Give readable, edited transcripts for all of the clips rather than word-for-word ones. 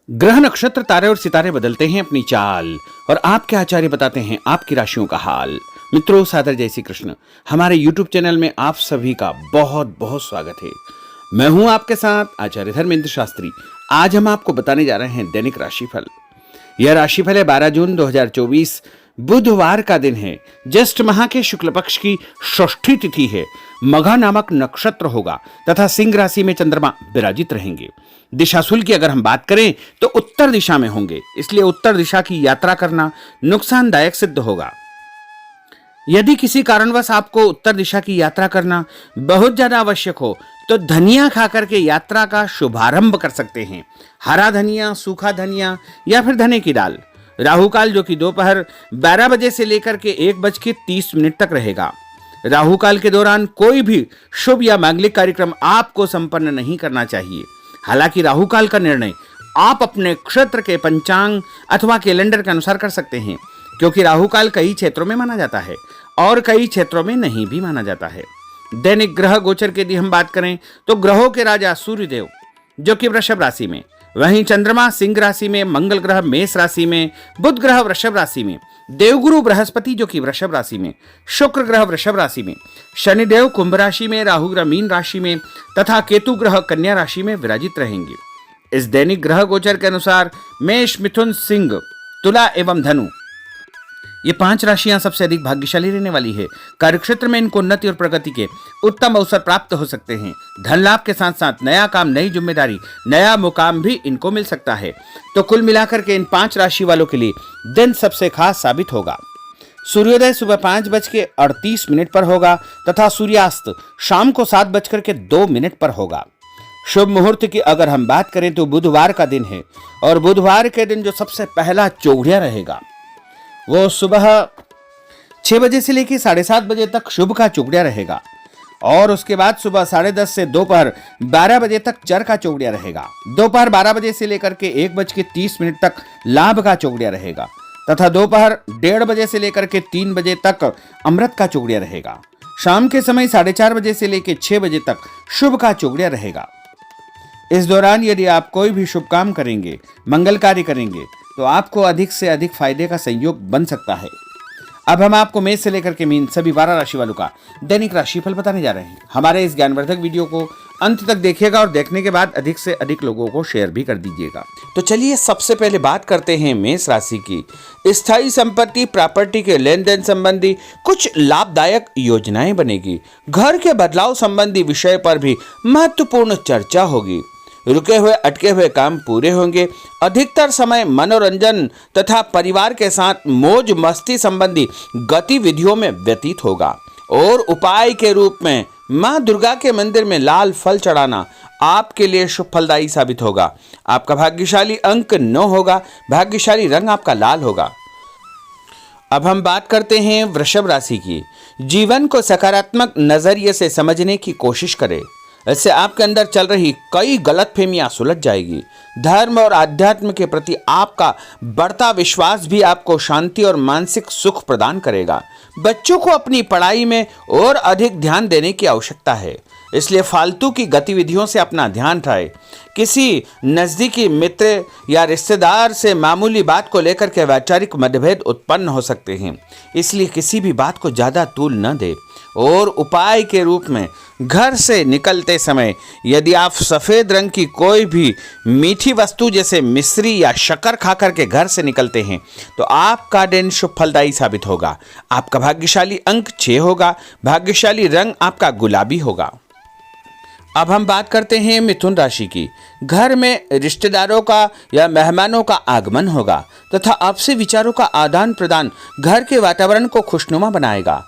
ग्रह नक्षत्र तारे और सितारे बदलते हैं अपनी चाल और आपके आचार्य बताते हैं आपकी राशियों का हाल। मित्रों, सादर जय श्री कृष्ण। हमारे YouTube चैनल में आप सभी का बहुत बहुत स्वागत है। मैं हूं आपके साथ आचार्य धर्मेंद्र शास्त्री। आज हम आपको बताने जा रहे हैं दैनिक राशिफल। यह राशिफल है 12 जून 2024 बुधवार का दिन है। ज्येष्ठ माह के शुक्ल पक्ष की षष्ठी तिथि है। मघा नामक नक्षत्र होगा तथा सिंह राशि में चंद्रमा विराजित रहेंगे। दिशाशूल की अगर हम बात करें तो उत्तर दिशा में होंगे, इसलिए उत्तर दिशा की यात्रा करना नुकसानदायक सिद्ध होगा। यदि किसी कारणवश आपको उत्तर दिशा की यात्रा करना बहुत ज्यादा आवश्यक हो तो धनिया खाकर के यात्रा का शुभारंभ कर सकते हैं। हरा धनिया, सूखा धनिया या फिर धने की दाल। राहु काल जो कि दोपहर 12 बजे से लेकर के 1:30 तक रहेगा। राहु काल के दौरान कोई भी शुभ या मांगलिक कार्यक्रम आपको संपन्न नहीं करना चाहिए। हालांकि राहु काल का निर्णय आप अपने क्षेत्र के पंचांग अथवा कैलेंडर के अनुसार कर सकते हैं, क्योंकि राहु काल कई क्षेत्रों में माना जाता है और कई क्षेत्रों में नहीं भी माना जाता है। दैनिक ग्रह गोचर की यदि हम बात करें तो ग्रहों के राजा सूर्यदेव जो कि वृषभ राशि में, वहीं चंद्रमा सिंह राशि में, मंगल ग्रह मेष राशि में, बुध ग्रह वृषभ राशि में, देवगुरु बृहस्पति जो कि वृषभ राशि में, शुक्र ग्रह वृषभ राशि में, शनिदेव कुंभ राशि में, राहु ग्रह मीन राशि में तथा केतु ग्रह कन्या राशि में विराजित रहेंगे। इस दैनिक ग्रह गोचर के अनुसार मेष, मिथुन, सिंह, तुला एवं धनु ये 5 राशियां सबसे अधिक भाग्यशाली रहने वाली है। कार्यक्षेत्र में इनको उन्नति और प्रगति के उत्तम अवसर प्राप्त हो सकते हैं। धन लाभ के साथ साथ नया काम, नई जिम्मेदारी, नया मुकाम भी इनको मिल सकता है। तो कुल मिलाकर के इन 5 राशि वालों के लिए दिन सबसे खास साबित होगा। सूर्योदय सुबह 5:38 पर होगा तथा सूर्यास्त शाम को 7:02 पर होगा। शुभ मुहूर्त की अगर हम बात करें तो बुधवार का दिन है और बुधवार के दिन जो सबसे पहला चौघड़िया रहेगा वो सुबह 6 बजे से लेकर 7:30 बजे तक शुभ का चौघड़िया रहेगा और उसके बाद सुबह 10:30 से दोपहर 12 बजे तक चर का चौघड़िया रहेगा। दोपहर 12 बजे से लेकर के 1:30 तक लाभ का चौघड़िया रहेगा तथा दोपहर 1:30 बजे से लेकर के 3 बजे तक अमृत का चौघड़िया रहेगा। शाम के समय 4:30 बजे से लेकर 6 बजे तक शुभ का चौघड़िया रहेगा। इस दौरान यदि आप कोई भी शुभ काम करेंगे, मंगल कार्य करेंगे तो आपको अधिक से अधिक फायदे का संयोग बन सकता है। अब हम आपको मेष से लेकर के मीन सभी 12 राशि वालों का दैनिक राशिफल बताने जा रहे हैं। हमारे इस ज्ञानवर्धक वीडियो को अंत तक देखिएगा और देखने के बाद अधिक से अधिक लोगों को शेयर भी कर दीजिएगा। तो चलिए सबसे पहले बात करते हैं मेष राशि की। स्थायी संपत्ति, प्रॉपर्टी के लेन देन संबंधी कुछ लाभदायक योजनाएं बनेगी। घर के बदलाव संबंधी विषय पर भी महत्वपूर्ण चर्चा होगी। रुके हुए अटके हुए काम पूरे होंगे। अधिकतर समय मनोरंजन तथा परिवार के साथ मौज मस्ती संबंधी गतिविधियों में व्यतीत होगा और उपाय के रूप में मां दुर्गा के मंदिर में लाल फल चढ़ाना आपके लिए शुभ फलदायी साबित होगा। आपका भाग्यशाली अंक 9 होगा। भाग्यशाली रंग आपका लाल होगा। अब हम बात करते हैं वृषभ राशि की। जीवन को सकारात्मक नजरिए से समझने की कोशिश करें, इससे आपके अंदर चल रही कई गलतफहमियां सुलझ जाएगी। धर्म और आध्यात्म के प्रति आपका बढ़ता विश्वास भी आपको शांति और मानसिक सुख प्रदान करेगा। बच्चों को अपनी पढ़ाई में और अधिक ध्यान देने की आवश्यकता है, इसलिए फालतू की गतिविधियों से अपना ध्यान हटाएं। किसी नजदीकी मित्र या रिश्तेदार से मामूली बात को लेकर के वैचारिक मतभेद उत्पन्न हो सकते हैं, इसलिए किसी भी बात को ज्यादा तूल न दें। और उपाय के रूप में घर से निकलते समय यदि आप सफेद रंग की कोई भी मीठी वस्तु जैसे मिश्री या शक्कर खाकर के घर से निकलते हैं तो आपका दिन शुभ फलदायी साबित होगा। आपका भाग्यशाली अंक 6 होगा। भाग्यशाली रंग आपका गुलाबी होगा। अब हम बात करते हैं मिथुन राशि की। घर में रिश्तेदारों का या मेहमानों का आगमन होगा तथा आपसी विचारों का आदान प्रदान घर के वातावरण को खुशनुमा बनाएगा।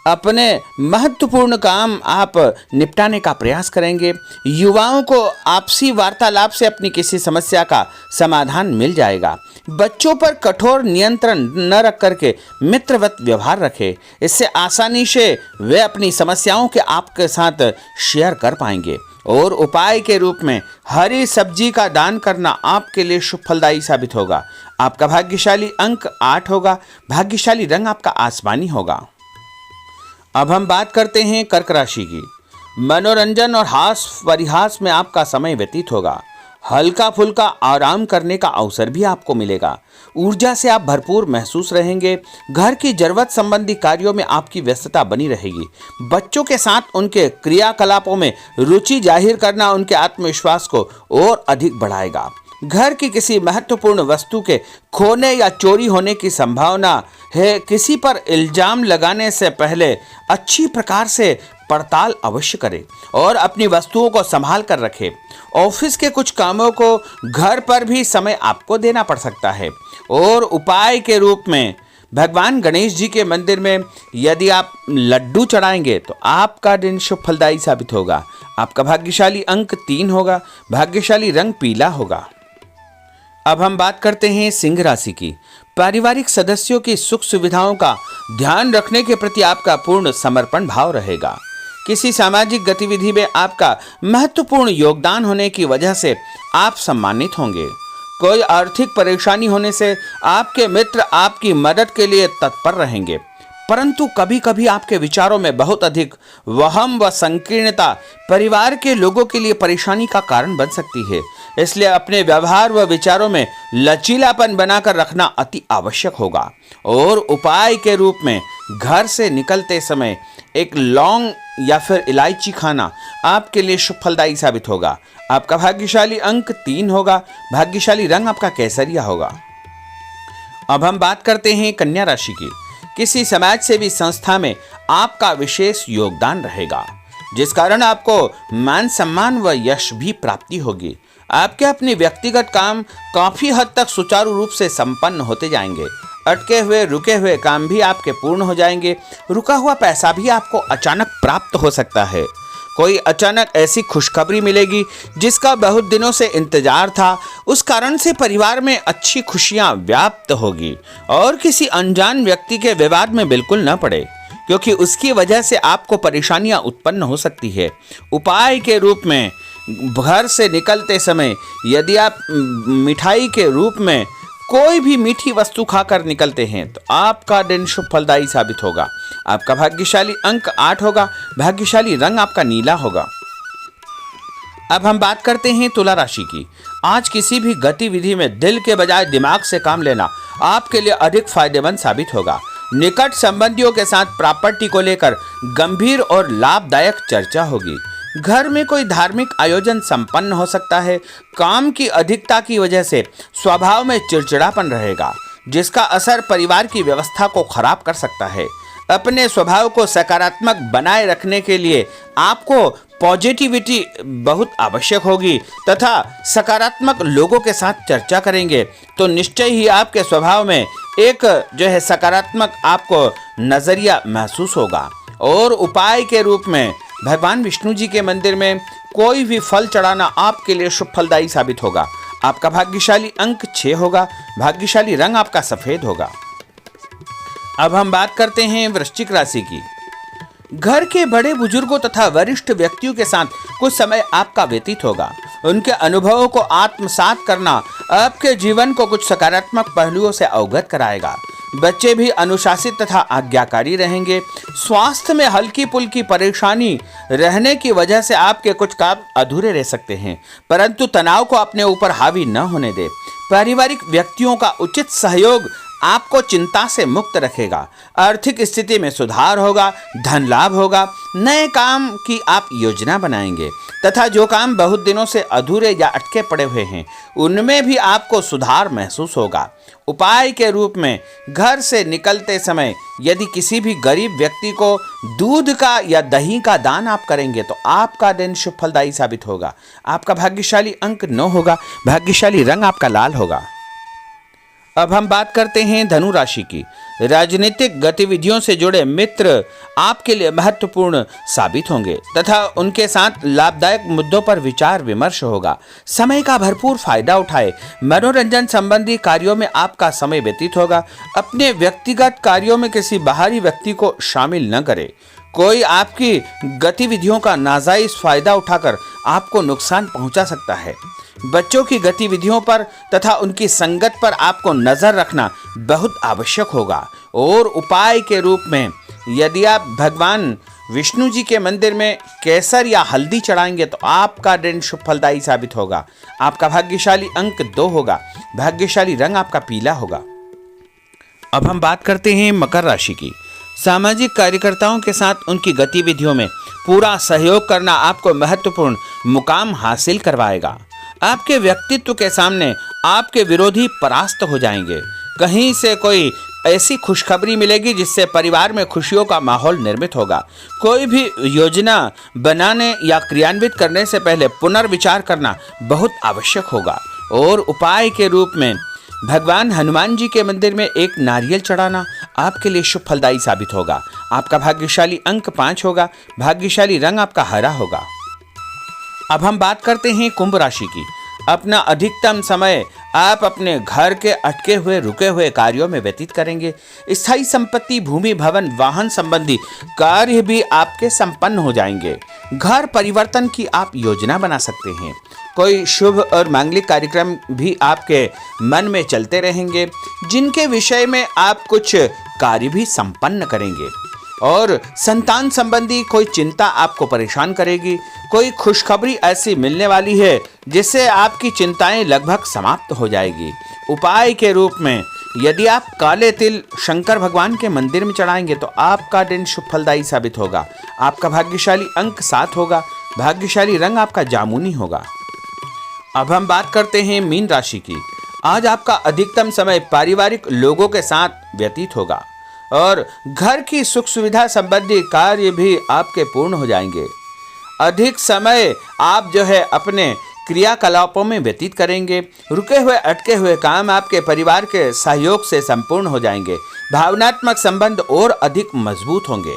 अपने महत्वपूर्ण काम आप निपटाने का प्रयास करेंगे। युवाओं को आपसी वार्तालाप से अपनी किसी समस्या का समाधान मिल जाएगा। बच्चों पर कठोर नियंत्रण न रख करके मित्रवत व्यवहार रखें, इससे आसानी से वे अपनी समस्याओं के आपके साथ शेयर कर पाएंगे। और उपाय के रूप में हरी सब्जी का दान करना आपके लिए शुभ फलदायी साबित होगा। आपका भाग्यशाली अंक 8 होगा। भाग्यशाली रंग आपका आसमानी होगा। अब हम बात करते हैं कर्क राशि की। मनोरंजन और हास परिहास में आपका समय व्यतीत होगा। हल्का फुल्का आराम करने का अवसर भी आपको मिलेगा। ऊर्जा से आप भरपूर महसूस रहेंगे। घर की जरूरत संबंधी कार्यों में आपकी व्यस्तता बनी रहेगी। बच्चों के साथ उनके क्रियाकलापों में रुचि जाहिर करना उनके आत्मविश्वास को और अधिक बढ़ाएगा। घर की किसी महत्वपूर्ण वस्तु के खोने या चोरी होने की संभावना है। किसी पर इल्जाम लगाने से पहले अच्छी प्रकार से पड़ताल अवश्य करें और अपनी वस्तुओं को संभाल कर रखें। ऑफिस के कुछ कामों को घर पर भी समय आपको देना पड़ सकता है। और उपाय के रूप में भगवान गणेश जी के मंदिर में यदि आप लड्डू चढ़ाएंगे तो आपका दिन शुभ फलदायी साबित होगा। आपका भाग्यशाली अंक 3 होगा। भाग्यशाली रंग पीला होगा। अब हम बात करते हैं सिंह राशि की। पारिवारिक सदस्यों की सुख सुविधाओं का ध्यान रखने के प्रति आपका पूर्ण समर्पण भाव रहेगा। किसी सामाजिक गतिविधि में आपका महत्वपूर्ण योगदान होने की वजह से आप सम्मानित होंगे। कोई आर्थिक परेशानी होने से आपके मित्र आपकी मदद के लिए तत्पर रहेंगे, परंतु कभी कभी आपके विचारों में बहुत अधिक वहम व संकीर्णता परिवार के लोगों के लिए परेशानी का कारण बन सकती है। इसलिए अपने व्यवहार व विचारों में लचीलापन बनाकर रखना अति आवश्यक होगा। और उपाय के रूप में घर से निकलते समय एक लौंग या फिर इलायची खाना आपके लिए शुभ फलदायी साबित होगा। आपका भाग्यशाली अंक 3 होगा। भाग्यशाली रंग आपका केसरिया होगा। अब हम बात करते हैं कन्या राशि की। किसी समाज सेवी संस्था में आपका विशेष योगदान रहेगा, जिस कारण आपको मान सम्मान व यश भी प्राप्ति होगी। आपके अपने व्यक्तिगत काम काफी हद तक सुचारू रूप से संपन्न होते जाएंगे। अटके हुए रुके हुए काम भी आपके पूर्ण हो जाएंगे। रुका हुआ पैसा भी आपको अचानक प्राप्त हो सकता है। कोई अचानक ऐसी खुशखबरी मिलेगी जिसका बहुत दिनों से इंतजार था। उस कारण से परिवार में अच्छी खुशियां व्याप्त होगी। और किसी अनजान व्यक्ति के विवाद में बिल्कुल न पड़े, क्योंकि उसकी वजह से आपको परेशानियां उत्पन्न हो सकती है। उपाय के रूप में घर से निकलते समय यदि आप मिठाई के रूप में कोई भी मीठी वस्तु खाकर निकलते हैं तो आपका दिन शुभ फलदायी साबित होगा। आपका भाग्यशाली अंक 8 होगा। भाग्यशाली रंग आपका नीला होगा। अब हम बात करते हैं तुला राशि की। आज किसी भी गतिविधि में दिल के बजाय दिमाग से काम लेना आपके लिए अधिक फायदेमंद साबित होगा। निकट संबंधियों के साथ प्रॉपर्टी को लेकर गंभीर और लाभदायक चर्चा होगी। घर में कोई धार्मिक आयोजन संपन्न हो सकता है। काम की अधिकता की वजह से स्वभाव में चिड़चिड़ापन रहेगा, जिसका असर परिवार की व्यवस्था को खराब कर सकता है। अपने स्वभाव को सकारात्मक बनाए रखने के लिए आपको पॉजिटिविटी बहुत आवश्यक होगी तथा सकारात्मक लोगों के साथ चर्चा करेंगे तो निश्चय ही आपके स्वभाव में एक सकारात्मक आपको नजरिया महसूस होगा। और उपाय के रूप में भगवान विष्णु जी के मंदिर में कोई भी फल चढ़ाना आपके लिए शुभ फलदायी साबित होगा। आपका भाग्यशाली अंक 6 होगा। भाग्यशाली रंग आपका सफेद होगा। अब हम बात करते हैं वृश्चिक राशि की। घर के बड़े बुजुर्गों तथा वरिष्ठ व्यक्तियों के साथ कुछ समय आपका व्यतीत होगा। उनके अनुभवों को आत्मसात करना आपके जीवन को कुछ सकारात्मक पहलुओं से अवगत कराएगा। बच्चे भी अनुशासित तथा आज्ञाकारी रहेंगे। स्वास्थ्य में हल्की पुल्की परेशानी रहने की वजह से आपके कुछ काम अधूरे रह सकते हैं, परंतु तनाव को अपने ऊपर हावी न होने दे। पारिवारिक व्यक्तियों का उचित सहयोग आपको चिंता से मुक्त रखेगा। आर्थिक स्थिति में सुधार होगा। धन लाभ होगा। नए काम की आप योजना बनाएंगे तथा जो काम बहुत दिनों से अधूरे या अटके पड़े हुए हैं उनमें भी आपको सुधार महसूस होगा। उपाय के रूप में घर से निकलते समय यदि किसी भी गरीब व्यक्ति को दूध का या दही का दान आप करेंगे तो आपका दिन शुभ फलदायी साबित होगा। आपका भाग्यशाली अंक 9 होगा। भाग्यशाली रंग आपका लाल होगा। अब हम बात करते हैं धनु राशि की। राजनीतिक गतिविधियों से जुड़े मित्र आपके लिए महत्वपूर्ण साबित होंगे तथा उनके साथ लाभदायक मुद्दों पर विचार विमर्श होगा। समय का भरपूर फायदा उठाए। मनोरंजन संबंधी कार्यों में आपका समय व्यतीत होगा। अपने व्यक्तिगत कार्यों में किसी बाहरी व्यक्ति को शामिल न करें। कोई आपकी गतिविधियों का नाजायज फायदा उठाकर आपको नुकसान पहुंचा सकता है। बच्चों की गतिविधियों पर तथा उनकी संगत पर आपको नजर रखना बहुत आवश्यक होगा। और उपाय के रूप में यदि आप भगवान विष्णु जी के मंदिर में केसर या हल्दी चढ़ाएंगे तो आपका दिन शुभ फलदायी साबित होगा। आपका भाग्यशाली अंक 2 होगा। भाग्यशाली रंग आपका पीला होगा। अब हम बात करते हैं मकर राशि की। सामाजिक कार्यकर्ताओं के साथ उनकी गतिविधियों में पूरा सहयोग करना आपको महत्वपूर्ण मुकाम हासिल करवाएगा। आपके व्यक्तित्व के सामने आपके विरोधी परास्त हो जाएंगे। कहीं से कोई ऐसी खुशखबरी मिलेगी जिससे परिवार में खुशियों का माहौल निर्मित होगा। कोई भी योजना बनाने या क्रियान्वित करने से पहले पुनर्विचार करना बहुत आवश्यक होगा। और उपाय के रूप में भगवान हनुमान जी के मंदिर में एक नारियल चढ़ाना आपके लिए शुभ फलदायी साबित होगा। आपका भाग्यशाली अंक 5 होगा। भाग्यशाली रंग आपका हरा होगा। अब हम बात करते हैं कुंभ राशि की। अपना अधिकतम समय आप अपने घर के अटके हुए रुके हुए कार्यों में व्यतीत करेंगे। स्थायी संपत्ति, भूमि, भवन, वाहन संबंधी कार्य भी आपके संपन्न हो जाएंगे। घर परिवर्तन की आप योजना बना सकते हैं। कोई शुभ और मांगलिक कार्यक्रम भी आपके मन में चलते रहेंगे, जिनके विषय में आप कुछ कार्य भी संपन्न करेंगे। और संतान संबंधी कोई चिंता आपको परेशान करेगी। कोई खुशखबरी ऐसी मिलने वाली है जिससे आपकी चिंताएं लगभग समाप्त हो जाएगी। उपाय के रूप में यदि आप काले तिल शंकर भगवान के मंदिर में चढ़ाएंगे तो आपका दिन शुभ फलदायी साबित होगा। आपका भाग्यशाली अंक 7 होगा। भाग्यशाली रंग आपका जामुनी होगा। अब हम बात करते हैं मीन राशि की। आज आपका अधिकतम समय पारिवारिक लोगों के साथ व्यतीत होगा और घर की सुख सुविधा संबंधी कार्य भी आपके पूर्ण हो जाएंगे। अधिक समय आप अपने क्रियाकलापों में व्यतीत करेंगे। रुके हुए अटके हुए काम आपके परिवार के सहयोग से संपूर्ण हो जाएंगे। भावनात्मक संबंध और अधिक मजबूत होंगे।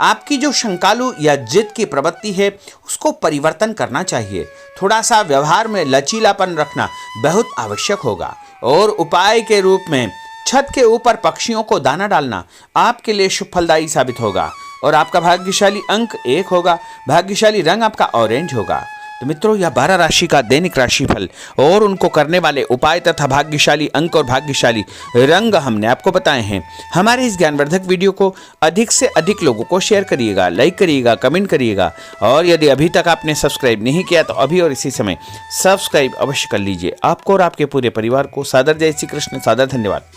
आपकी जो शंकालु या जिद की प्रवृत्ति है उसको परिवर्तन करना चाहिए। थोड़ा सा व्यवहार में लचीलापन रखना बहुत आवश्यक होगा। और उपाय के रूप में छत के ऊपर पक्षियों को दाना डालना आपके लिए शुभ फलदायी साबित होगा। और आपका भाग्यशाली अंक 1 होगा। भाग्यशाली रंग आपका ऑरेंज होगा। तो मित्रों, यह 12 राशि का दैनिक राशिफल और उनको करने वाले उपाय तथा भाग्यशाली अंक और भाग्यशाली रंग हमने आपको बताए हैं। हमारे इस ज्ञानवर्धक वीडियो को अधिक से अधिक लोगों को शेयर करिएगा, लाइक करिएगा, कमेंट करिएगा। और यदि अभी तक आपने सब्सक्राइब नहीं किया तो अभी और इसी समय सब्सक्राइब अवश्य कर लीजिए। आपको और आपके पूरे परिवार को सादर जय श्री कृष्ण, सादर धन्यवाद।